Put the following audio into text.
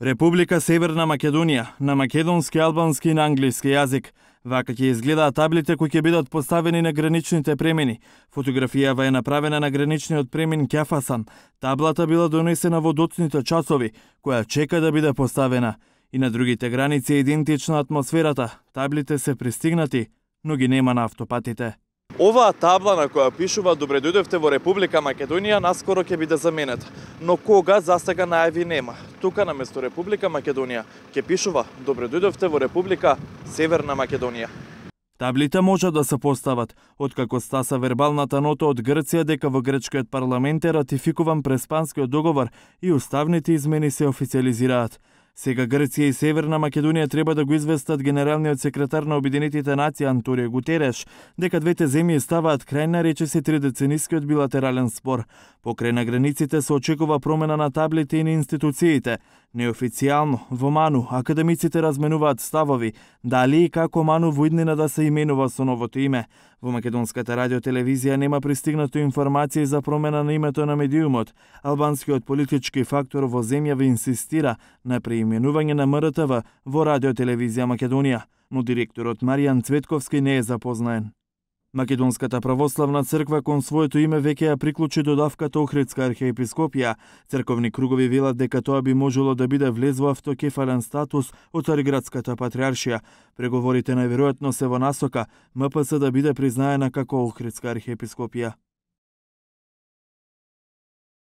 Република Северна Македонија, на македонски, албански и на англиски јазик. Вака ќе изгледаат таблите кои ќе бидат поставени на граничните премини. Фотографијава е направена на граничниот премин Кјафасан. Таблата била донесена во доцните часови, која чека да биде поставена. И на другите граници е идентична атмосферата. Таблите се пристигнати, но ги нема на автопатите. Оваа табла на која пишува "Добре дојдовте во Република Македонија" наскоро ќе биде заменета. Но кога, застага најави нема. Тука наместо Република Македонија ќе пишува "Добре дојдовте во Република Северна Македонија". Таблите може да се постават откако стаса вербалната нота од Грција дека во грчкиот парламент е ратификуван Преспанскиот договор и уставните измени се официализираат. Сега Грција и Северна Македонија треба да го известат генералниот секретар на Обединетите нации Антонио Гутереш дека двете земји ставаат крај на речиси тридеценискиот билатерален спор. Покрај на границите се очекува промена на таблите и на институциите. Неофицијално, во Ману, академиците разменуваат ставови, дали и како Ману во иднина да се именува со новото име. Во македонската радиотелевизија нема пристигнато информации за промена на името на медиумот. Албанскиот политички фактор во земјава инсистира на преименување на МРТВ во Радиотелевизија Македонија, но директорот Маријан Цветковски не е запознаен. Македонската православна црква кон своето име веќе ја приклучи додавката Охридска архиепископија. Црковни кругови велат дека тоа би можело да биде влез во автокефален статус од Цариградската патриаршија. Преговорите најверојатно се во насока МПЦ да биде признаена како Охридска архиепископија.